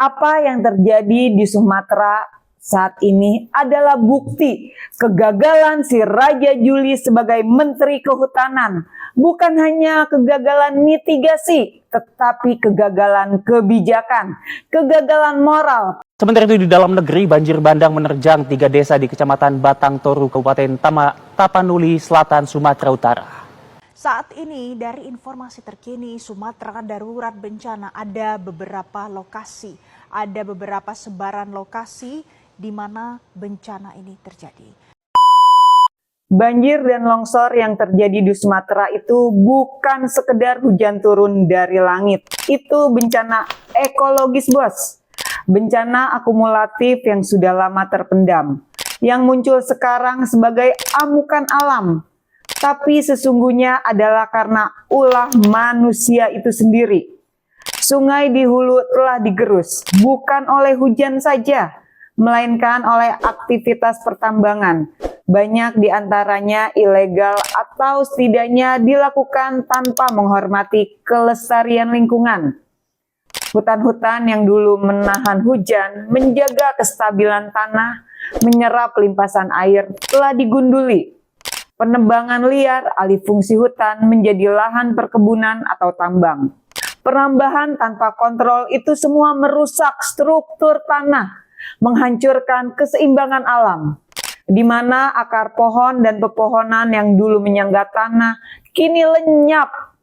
Apa yang terjadi di Sumatera saat ini adalah bukti kegagalan si Raja Juli sebagai Menteri Kehutanan. Bukan hanya kegagalan mitigasi, tetapi kegagalan kebijakan, kegagalan moral. Sementara itu di dalam negeri, banjir bandang menerjang 3 desa di Kecamatan Batang Toru, Kabupaten Tapanuli Selatan, Sumatera Utara. Saat ini dari informasi terkini Sumatera darurat bencana, ada beberapa lokasi, ada beberapa sebaran lokasi di mana bencana ini terjadi. Banjir dan longsor yang terjadi di Sumatera itu bukan sekedar hujan turun dari langit. Itu bencana ekologis, bos. Bencana akumulatif yang sudah lama terpendam. Yang muncul sekarang sebagai amukan alam. Tapi sesungguhnya adalah karena ulah manusia itu sendiri. Sungai di hulu telah digerus, bukan oleh hujan saja, melainkan oleh aktivitas pertambangan. Banyak diantaranya ilegal atau setidaknya dilakukan tanpa menghormati kelestarian lingkungan. Hutan-hutan yang dulu menahan hujan, menjaga kestabilan tanah, menyerap limpasan air telah digunduli. Penebangan liar alih fungsi hutan menjadi lahan perkebunan atau tambang. Penambahan tanpa kontrol itu semua merusak struktur tanah, menghancurkan keseimbangan alam, di mana akar pohon dan pepohonan yang dulu menyangga tanah kini lenyap.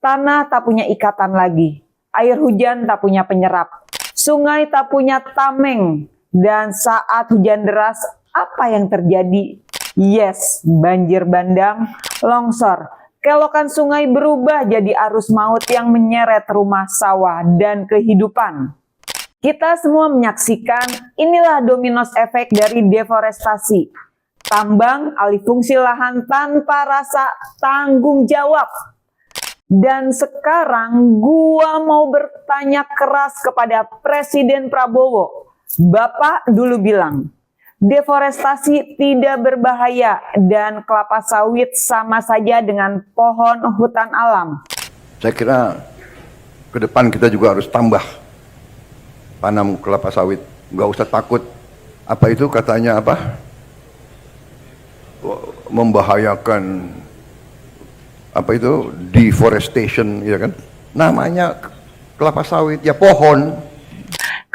Tanah tak punya ikatan lagi, air hujan tak punya penyerap, sungai tak punya tameng, dan saat hujan deras apa yang terjadi? Yes, banjir bandang, longsor. Kelokan sungai berubah jadi arus maut yang menyeret rumah, sawah, dan kehidupan. Kita semua menyaksikan inilah dominos efek dari deforestasi. Tambang alih fungsi lahan tanpa rasa tanggung jawab. Dan sekarang gua mau bertanya keras kepada Presiden Prabowo. Bapak dulu bilang, deforestasi tidak berbahaya dan kelapa sawit sama saja dengan pohon hutan alam. Saya kira ke depan kita juga harus tambah tanam kelapa sawit, nggak usah takut. Apa itu katanya apa? Membahayakan apa itu deforestation, ya kan? Namanya kelapa sawit ya pohon.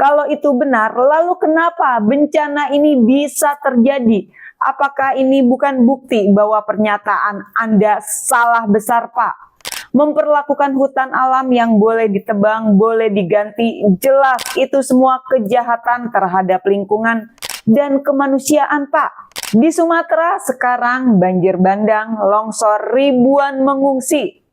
Kalau itu benar, lalu kenapa bencana ini bisa terjadi? Apakah ini bukan bukti bahwa pernyataan Anda salah besar, Pak? Memperlakukan hutan alam yang boleh ditebang, boleh diganti, jelas itu semua kejahatan terhadap lingkungan dan kemanusiaan, Pak. Di Sumatera sekarang banjir bandang, longsor, ribuan mengungsi.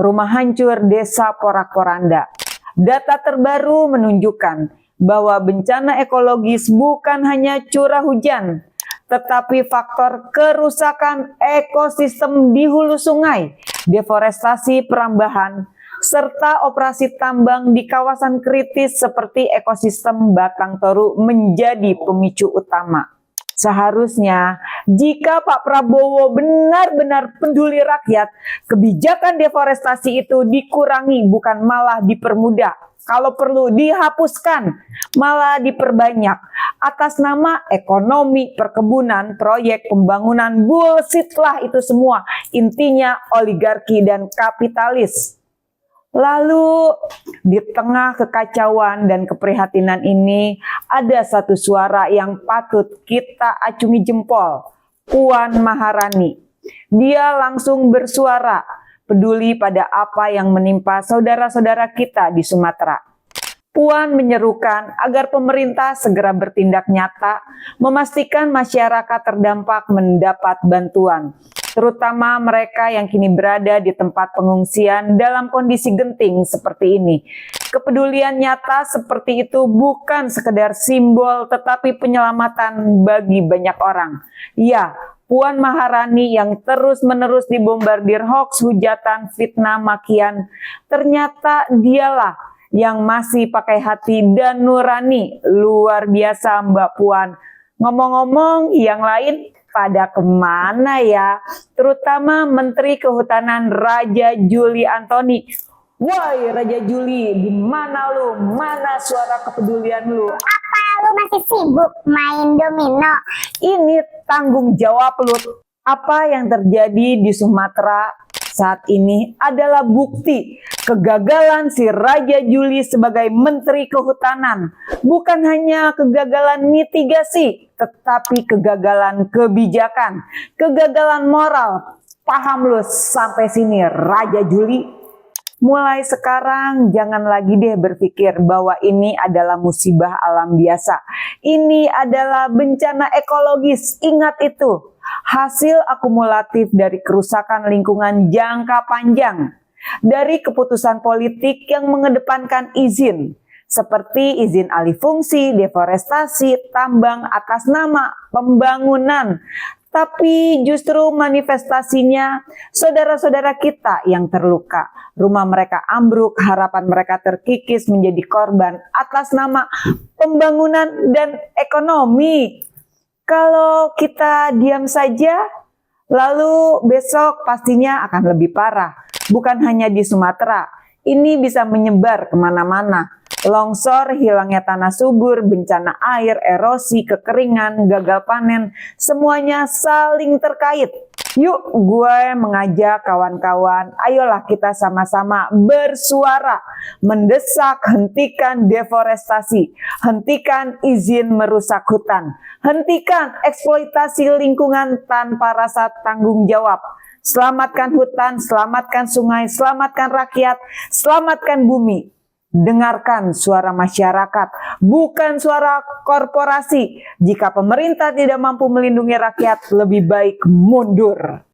Rumah hancur, desa porak-poranda. Data terbaru menunjukkan bahwa bencana ekologis bukan hanya curah hujan, tetapi faktor kerusakan ekosistem di hulu sungai, deforestasi perambahan, serta operasi tambang di kawasan kritis seperti ekosistem Batang Toru menjadi pemicu utama. Seharusnya jika Pak Prabowo benar-benar peduli rakyat, kebijakan deforestasi itu dikurangi bukan malah dipermudah. Kalau perlu dihapuskan, malah diperbanyak. Atas nama ekonomi, perkebunan, proyek pembangunan, bullshit lah itu semua. Intinya oligarki dan kapitalis. Lalu di tengah kekacauan dan keprihatinan ini ada satu suara yang patut kita acungi jempol. Puan Maharani. Dia langsung bersuara, peduli pada apa yang menimpa saudara-saudara kita di Sumatera. Puan menyerukan agar pemerintah segera bertindak nyata, memastikan masyarakat terdampak mendapat bantuan, terutama mereka yang kini berada di tempat pengungsian dalam kondisi genting seperti ini. Kepedulian nyata seperti itu bukan sekedar simbol, tetapi penyelamatan bagi banyak orang. Ya, Puan Maharani yang terus-menerus dibombardir hoaks, hujatan, fitnah, makian, ternyata dialah yang masih pakai hati dan nurani. Luar biasa Mbak Puan. Ngomong-ngomong, yang lain pada kemana ya? Terutama Menteri Kehutanan Raja Juli Antoni. Woi Raja Juli, di mana lu? Mana suara kepedulian lu? Apa lu masih sibuk main domino? Ini tanggung jawab lu. Apa yang terjadi di Sumatera saat ini adalah bukti kegagalan si Raja Juli sebagai Menteri Kehutanan. Bukan hanya kegagalan mitigasi, tetapi kegagalan kebijakan, kegagalan moral. Paham lu sampai sini Raja Juli? Mulai sekarang jangan lagi deh berpikir bahwa ini adalah musibah alam biasa. Ini adalah bencana ekologis. Ingat itu. Hasil akumulatif dari kerusakan lingkungan jangka panjang. Dari keputusan politik yang mengedepankan izin. Seperti izin alih fungsi, deforestasi, tambang atas nama pembangunan. Tapi justru manifestasinya saudara-saudara kita yang terluka. Rumah mereka ambruk, harapan mereka terkikis menjadi korban atas nama pembangunan dan ekonomi. Kalau kita diam saja, lalu besok pastinya akan lebih parah. Bukan hanya di Sumatera, ini bisa menyebar kemana-mana. Longsor, hilangnya tanah subur, bencana air, erosi, kekeringan, gagal panen, semuanya saling terkait. Yuk, gue mengajak kawan-kawan, ayolah kita sama-sama bersuara, mendesak hentikan deforestasi, hentikan izin merusak hutan, hentikan eksploitasi lingkungan tanpa rasa tanggung jawab. Selamatkan hutan, selamatkan sungai, selamatkan rakyat, selamatkan bumi. Dengarkan suara masyarakat, bukan suara korporasi. Jika pemerintah tidak mampu melindungi rakyat, lebih baik mundur.